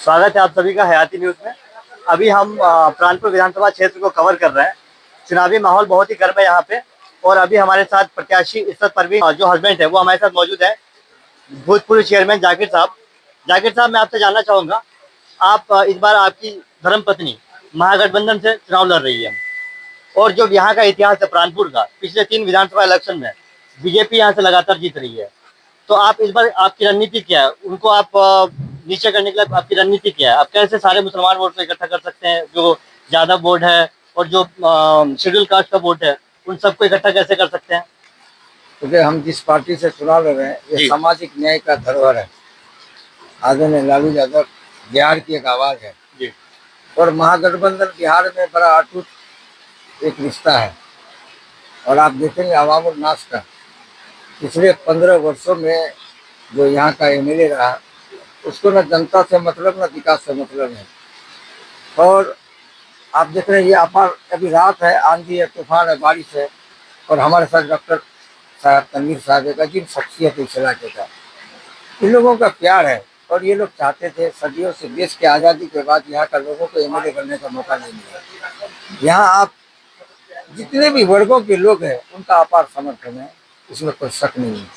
स्वागत है आप सभी का हयाती न्यूज में। अभी हम प्राणपुर विधानसभा क्षेत्र को कवर कर रहे हैं। चुनावी माहौल बहुत ही गर्म है यहाँ पे। और अभी हमारे साथ प्रत्याशी इशरत परवीन जो हस्बैंड है वो हमारे साथ मौजूद है, भूतपूर्व चेयरमैन जाकिर साहब। जाकिर साहब, मैं आपसे जानना चाहूँगा, आप इस बार आपकी धर्मपत्नी महागठबंधन से चुनाव लड़ रही है और जो यहाँ का इतिहास है प्राणपुर का, पिछले 3 विधानसभा इलेक्शन में बीजेपी यहाँ से लगातार जीत रही है। तो आप इस बार आपकी रणनीति क्या है? उनको आप नीचे करने के लिए आपकी रणनीति क्या है? आप कैसे सारे मुसलमान वोट को इकट्ठा कर सकते हैं, जो ज्यादा वोट है और जो शेड्यूल कास्ट का वोट है, उन सबको इकट्ठा कैसे कर सकते हैं? क्योंकि हम जिस पार्टी से चुनाव लड़ रहे हैं ये सामाजिक न्याय का धरोहर है। आदरणीय लालू यादव बिहार की एक आवाज है जी। और महागठबंधन बिहार में बड़ा अटूट एक रिश्ता है। और आप देखेंगे अवामुल नास का पिछले 15 वर्षों में जो यहाँ का एमएलए रहा, उसको न जनता से मतलब न विकास से मतलब है। और आप देख रहे हैं ये अपार, अभी रात है, आंधी है, तूफान है, बारिश है, और हमारे साथ डॉक्टर साहब तनवीर साहब एक अजीब शख्सियत इस इलाके का। इन लोगों का प्यार है और ये लोग चाहते थे सदियों से, देश की आज़ादी के बाद यहाँ का लोगों को एमएलए बनने का मौका नहीं मिला। यहाँ आप जितने भी वर्गों के लोग हैं उनका अपार समर्थन है, इसमें कोई शक नहीं है।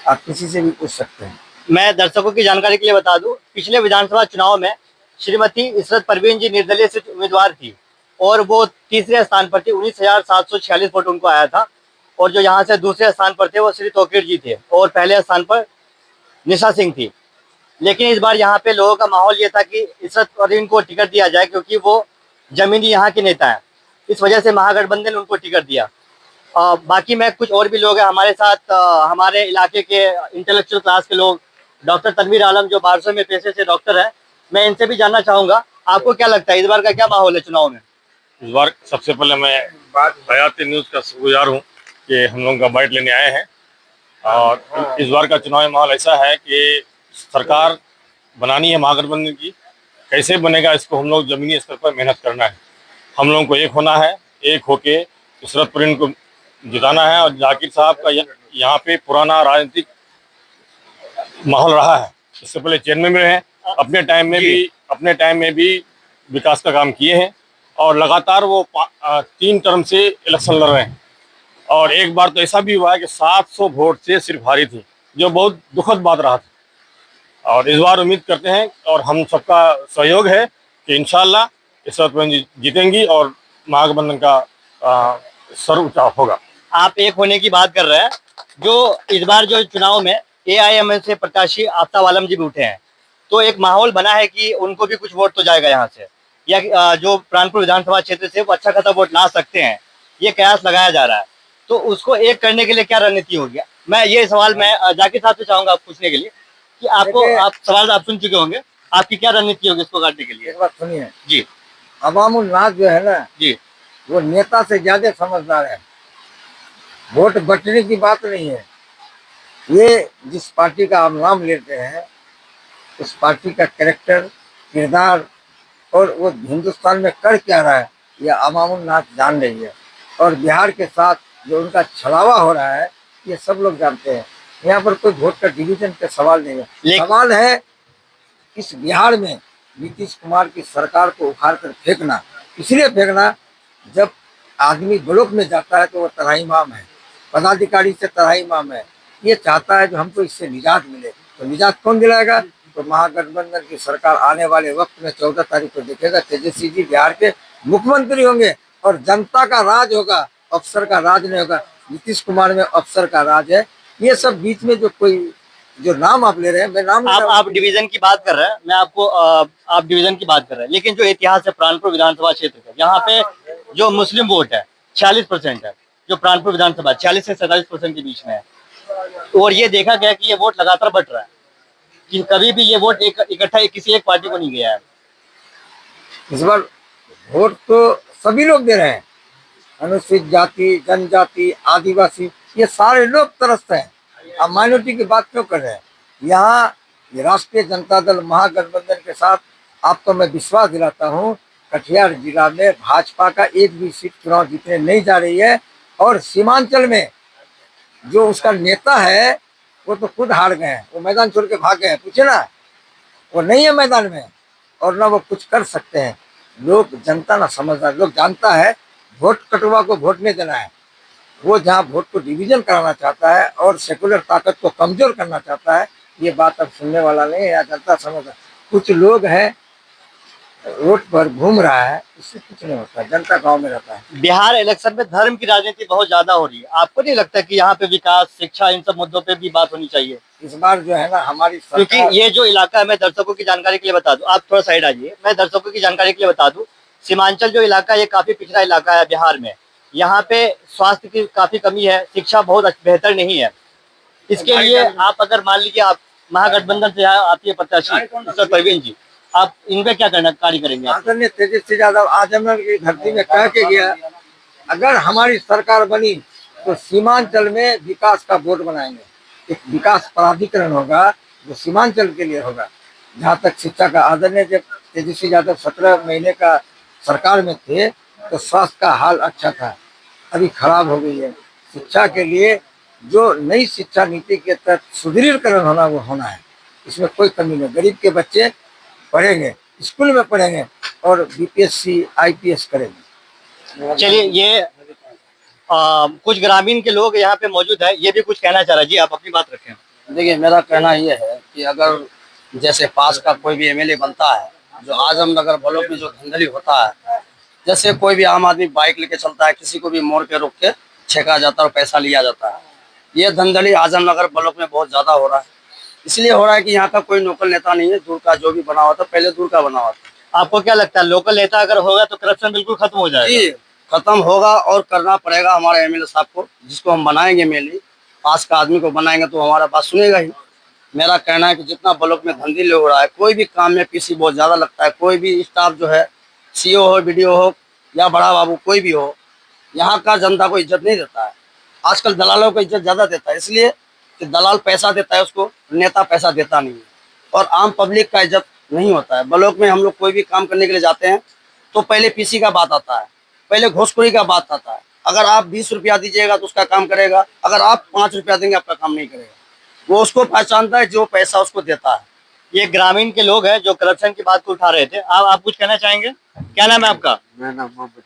आप किसी से भी पूछ सकते हैं। मैं दर्शकों की जानकारी के लिए बता दूं, पिछले विधानसभा चुनाव में श्रीमती इशरत परवीन जी निर्दलीय से उम्मीदवार थी और वो तीसरे स्थान पर थी। 19,746 वोट उनको आया था। और जो यहाँ से दूसरे स्थान पर थे वो श्री तोकीर जी थे और पहले स्थान पर निशा सिंह थी। लेकिन इस बार यहाँ पे लोगों का माहौल ये था कि इशरत परवीन को टिकट दिया जाए, क्योंकि वो जमीनी यहाँ के नेता है। इस वजह से महागठबंधन ने उनको टिकट दिया। बाकी मैं कुछ और भी लोग हैं हमारे साथ, हमारे इलाके के इंटेलेक्चुअल क्लास के लोग, डॉक्टर तनवीर आलम जो बारसों में पेशे से डॉक्टर है, मैं इनसे भी जानना चाहूँगा, आपको क्या लगता है इस बार का क्या माहौल है चुनाव में? इस बार सबसे पहले मैं हयाती न्यूज़ का शुक्रगुजार हूँ कि हम लोग का बाइट लेने आए हैं। और इस बार का चुनावी माहौल ऐसा है कि सरकार बनानी है महागठबंधन की। कैसे बनेगा इसको हम लोग जमीनी स्तर पर मेहनत करना है। हम लोगों को एक होना है, एक होके इशरत परवीन को जिताना है। और जाकिर साहब का यहाँ पे पुराना राजनीतिक माहौल रहा है, इससे पहले चेयरमैन में हैं, अपने टाइम में भी विकास का काम किए हैं और लगातार वो 3 टर्म से इलेक्शन लड़ रहे हैं। और एक बार तो ऐसा भी हुआ है कि 700 वोट से सिर्फ हारी थी, जो बहुत दुखद बात रहा था। और इस बार उम्मीद करते हैं और हम सबका सहयोग है कि इंशाल्लाह इशरत परवीन जीतेंगी और महागठबंधन का सर ऊंचा होगा। आप एक होने की बात कर रहे हैं, जो इस बार जो चुनाव में एआईएमएल से प्रत्याशी आफ्ताब आलम जी भी उठे हैं, तो एक माहौल बना है कि उनको भी कुछ वोट तो जाएगा यहाँ से, या जो प्राणपुर विधानसभा क्षेत्र से वो अच्छा खासा वोट ला सकते हैं, ये कयास लगाया जा रहा है। तो उसको एक करने के लिए क्या रणनीति होगी? मैं ये सवाल मैं जाकिर साहब से चाहूंगा पूछने के लिए कि आपको, आप सवाल आप सुन चुके होंगे, आपकी क्या रणनीति होगी इसको काटने के लिए? एक बात सुनिए जी। अवामुल नास जो है ना जी, वो नेता से ज्यादा समझदार है। वोट बटने की बात नहीं है। ये जिस पार्टी का आप नाम लेते हैं उस पार्टी का कैरेक्टर, किरदार और वो हिंदुस्तान में कर क्या रहा है ये अवामुल नास जान रही है। और बिहार के साथ जो उनका छलावा हो रहा है ये सब लोग जानते हैं। यहाँ पर कोई वोट का डिवीजन का सवाल नहीं है। सवाल है इस बिहार में नीतीश कुमार की सरकार को उखाड़ कर फेंकना। इसलिए फेंकना, जब आदमी ब्लॉक में जाता है तो वो तराईमाम है, पदाधिकारी से तराईमाम है। ये चाहता है जो हमको इससे निजात मिले। तो निजात कौन दिलाएगा? तो महागठबंधन की सरकार आने वाले वक्त में 14 तारीख को देखेगा, तेजस्वी जी बिहार के मुख्यमंत्री होंगे और जनता का राज होगा, अफसर का राज नहीं होगा। नीतीश कुमार में अफसर का राज है। ये सब बीच में जो नाम आप ले रहे हैं, मैं नाम आप डिवीजन की बात कर रहे हैं, मैं आपको आप डिवीजन की बात कर रहे हैं, लेकिन जो इतिहास है प्राणपुर विधानसभा क्षेत्र का, यहाँ पे जो मुस्लिम वोट है 46% है, जो प्राणपुर विधानसभा 46 से 47% के बीच में है। और ये देखा गया कि ये वोट लगातार बढ़ रहा है, कि कभी भी ये वोट इकट्ठा किसी एक पार्टी को नहीं गया है। इस बार वोट तो सभी लोग दे रहे हैं, अनुसूचित जाति, जनजाति, आदिवासी, ये सारे लोग तरसते हैं। आप माइनॉरिटी की बात क्यों कर रहे हैं? यहाँ राष्ट्रीय जनता दल महागठबंधन के साथ आपको मैं विश्वास दिलाता हूँ, कटिहार जिला में भाजपा का एक भी सीट चुनाव जीतने नहीं जा रही है। और सीमांचल में जो उसका नेता है वो तो खुद हार गए हैं, वो मैदान छोड़ के भाग गए हैं। पूछे ना, वो नहीं है मैदान में। और ना वो कुछ कर सकते हैं। लोग, जनता ना समझदार, लोग जानता है वोट कटवा को वोट नहीं देना है। वो जहाँ वोट को डिवीजन कराना चाहता है और सेकुलर ताकत को कमजोर करना चाहता है, ये बात अब सुनने वाला नहीं है, या जनता समझ। कुछ लोग हैं रोड पर घूम रहा है, इससे कुछ नहीं होता, जनता गांव में रहता है। बिहार इलेक्शन में धर्म की राजनीति बहुत ज्यादा हो रही है, आपको नहीं लगता कि यहाँ पे विकास, शिक्षा, इन सब मुद्दों पे भी बात होनी चाहिए? इस बार जो है ना हमारी क्योंकि सरकार, ये जो इलाका है, मैं दर्शकों की जानकारी के लिए बता दूं, आप थोड़ा साइड आइए, मैं दर्शकों की जानकारी के लिए बता दूं, सीमांचल जो इलाका है ये काफी पिछड़ा इलाका है बिहार में। यहाँ पे स्वास्थ्य की काफी कमी है, शिक्षा बहुत बेहतर नहीं है। इसके लिए आप अगर मान लीजिए आप महागठबंधन से आती है प्रत्याशी सर परवीन जी, आप इनका क्या करना कार्य करेंगे आप? आदरणीय तेजस्वी यादव आजमगढ़ की धरती में कह के गया, अगर हमारी सरकार बनी तो सीमांचल में विकास का बोर्ड बनाएंगे। एक विकास प्राधिकरण होगा जो सीमांचल के लिए होगा। जहाँ तक शिक्षा का, आदरणीय जब तेजस्वी यादव 17 महीने का सरकार में थे तो स्वास्थ्य का हाल अच्छा था, अभी खराब हो गई है। शिक्षा के लिए जो नई शिक्षा नीति के तहत सुदृढ़ीकरण होना वो होना है, इसमें कोई कमी नहीं। गरीब के बच्चे पढ़ेंगे, स्कूल में पढ़ेंगे और बीपीएससी आईपीएस करेंगे। चलिए, ये कुछ ग्रामीण के लोग यहाँ पे मौजूद है, ये भी कुछ कहना चाह रहा है। जी, आप अपनी बात रखें। देखिए, मेरा कहना ये है कि अगर जैसे पास का कोई भी एमएलए बनता है, जो आजमनगर ब्लॉक में जो धंधली होता है, जैसे कोई भी आम आदमी बाइक लेके चलता है, किसी को भी मोड़ के रोक के छेका जाता है और पैसा लिया जाता है, ये धंधली आजमनगर ब्लॉक में बहुत ज्यादा हो रहा है। इसलिए हो रहा है कि यहाँ का कोई लोकल नेता नहीं है, दूर का जो भी बना हुआ था पहले दूर का बना हुआ था। आपको क्या लगता है, लोकल नेता अगर होगा तो करप्शन बिल्कुल खत्म हो जाएगा? जी, खत्म होगा और करना पड़ेगा हमारे एमएलए साहब को, जिसको हम बनाएंगे एमएलए, पास का आदमी को बनाएंगे तो हमारा बात सुनेगा ही। मेरा कहना है कि जितना ब्लॉक में धंधली हो रहा है, कोई भी काम में पीसी बहुत ज्यादा लगता है, कोई भी स्टाफ जो है, सीओ हो, बीडीओ हो या बड़ा बाबू कोई भी हो, यहाँ का जनता को इज्जत नहीं देता है। आजकल दलालों को इज्जत ज्यादा देता है, इसलिए कि दलाल पैसा देता है उसको, नेता पैसा देता नहीं है, और आम पब्लिक का इज्जत नहीं होता है। ब्लॉक में हम लोग कोई भी काम करने के लिए जाते हैं तो पहले पीसी का बात आता है, पहले घूसखोरी का बात आता है। अगर आप 20 रुपया दीजिएगा तो उसका काम करेगा, अगर आप 5 रुपया देंगे आपका काम नहीं करेगा। वो उसको पहचानता है जो पैसा उसको देता है। ये ग्रामीण के लोग हैं जो करप्शन की बात को उठा रहे थे। आप कुछ कहना चाहेंगे? क्या नाम है आपका? मेरा नाम मोहम्मद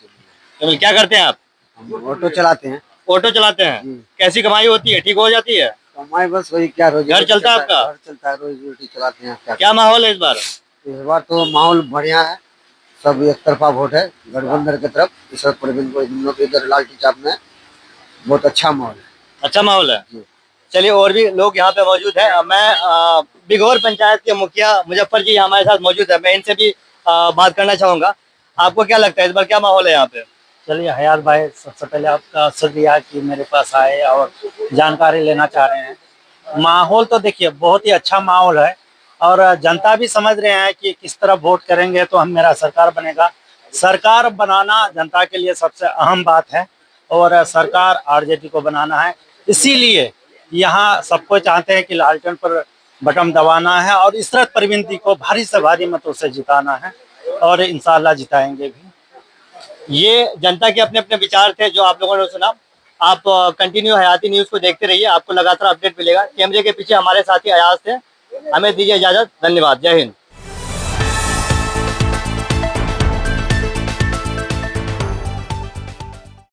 तो क्या करते हैं आप? हम ऑटो चलाते हैं। ऑटो चलाते हैं? कैसी कमाई होती है, ठीक हो जाती है? कमाई बस वही, क्या रोजी घर चलता है आपका? घर चलता है, रोजी रोटी चलाते हैं। क्या माहौल है इस बार? इस बार तो माहौल बढ़िया है, सब एक तरफा वोट है गठबंधन की तरफ। ईश्वर परवीन को इन लोग इधर लालटी चाप में बहुत अच्छा माहौल है। अच्छा माहौल है। चलिए, और भी लोग यहाँ पे मौजूद हैं। मैं बिघौर पंचायत के मुखिया मुजफ्फर जी हमारे साथ मौजूद है, मैं इनसे भी बात करना चाहूंगा। आपको क्या लगता है इस बार क्या माहौल है यहाँ पे? चलिए हयात भाई, सबसे पहले आपका शुक्रिया कि मेरे पास आए और जानकारी लेना चाह रहे हैं। माहौल तो देखिए बहुत ही अच्छा माहौल है और जनता भी समझ रहे हैं कि किस तरह वोट करेंगे तो हम मेरा सरकार बनेगा। सरकार बनाना जनता के लिए सबसे अहम बात है और सरकार आरजेडी को बनाना है। इसीलिए यहाँ सबको चाहते हैं कि लालटेन पर बटन दबाना है और इशरत परवीन जी को भारी से भारी मतों से जिताना है और इंशाल्लाह जिताएंगे भी। ये जनता के अपने अपने विचार थे जो आप लोगों ने सुना। आप कंटिन्यू हयाती न्यूज को देखते रहिए, आपको लगातार अपडेट मिलेगा। कैमरे के पीछे हमारे साथी अयाज थे। हमें दीजिए इजाजत, धन्यवाद, जय हिंद।